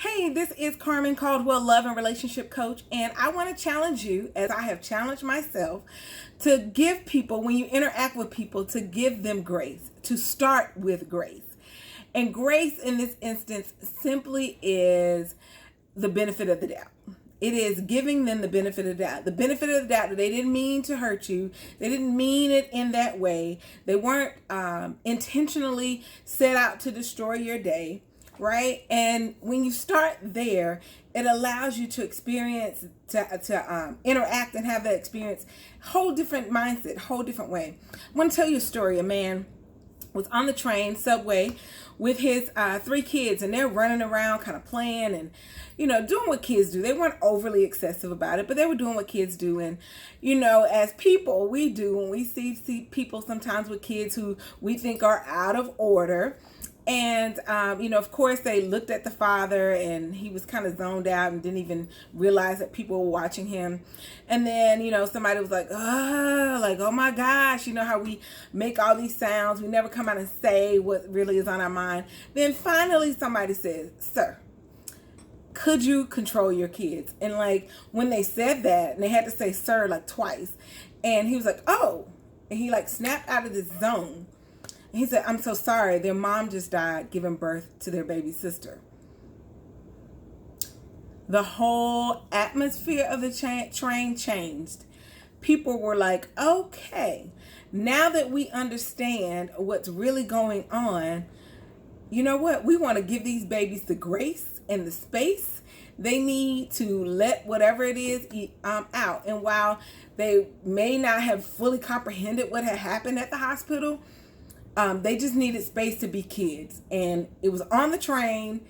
Hey, this is Carmen Caldwell, love and relationship coach, and I want to challenge you, as I have challenged myself, to give people, when you interact with people, to give them grace, to start with grace. And grace in this instance simply is the benefit of the doubt. It is giving them the benefit of the doubt. The benefit of the doubt that they didn't mean to hurt you. They didn't mean it in that way. They weren't intentionally set out to destroy your day, right? And when you start there, it allows you to experience, to interact and have that experience, whole different mindset, whole different way. I want to tell you a story. A man was on the train, subway, with his 3 kids, and they're running around kind of playing and, doing what kids do. They weren't overly excessive about it, but they were doing what kids do. And, as people, we do when we see people sometimes with kids who we think are out of order. And, of course, they looked at the father, and he was kind of zoned out and didn't even realize that people were watching him. And then, somebody was like, oh my gosh, how we make all these sounds. We never come out and say what really is on our mind. Then finally somebody says, sir, could you control your kids? And when they said that, and they had to say sir twice, and he was like, oh, and he snapped out of this zone. He said, I'm so sorry. Their mom just died giving birth to their baby sister. The whole atmosphere of the train changed. People were like, okay, now that we understand what's really going on, you know what? We want to give these babies the grace and the space. They need to let whatever it is out. And while they may not have fully comprehended what had happened at the hospital, they just needed space to be kids. And it was on the train.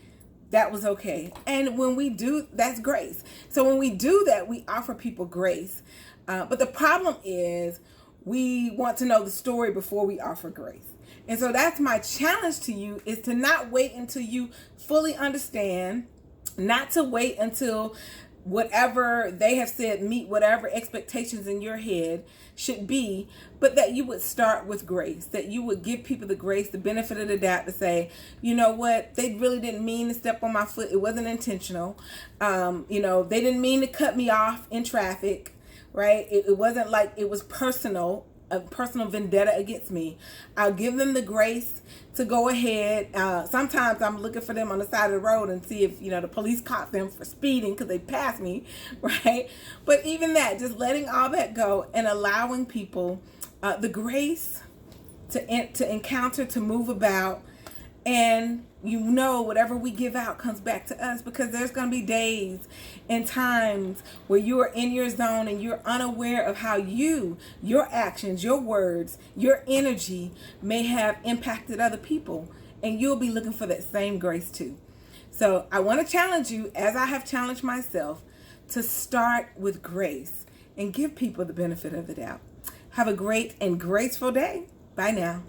That was okay. And when we do, that's grace. So when we do that, we offer people grace. But the problem is we want to know the story before we offer grace. And so that's my challenge to you, is to not wait until you fully understand, not to wait until whatever they have said meet whatever expectations in your head should be, but that you would start with grace, that you would give people the grace, the benefit of the doubt, to say, you know what, they really didn't mean to step on my foot. It wasn't intentional. They didn't mean to cut me off in traffic, right? It wasn't like it was personal, a personal vendetta against me. I'll give them the grace to go ahead. Sometimes I'm looking for them on the side of the road and see if, the police caught them for speeding because they passed me, right? But even that, just letting all that go and allowing people the grace to encounter, to move about. And whatever we give out comes back to us, because there's going to be days and times where you are in your zone and you're unaware of how your actions, your words, your energy may have impacted other people. And you'll be looking for that same grace too. So I want to challenge you, as I have challenged myself, to start with grace and give people the benefit of the doubt. Have a great and graceful day. Bye now.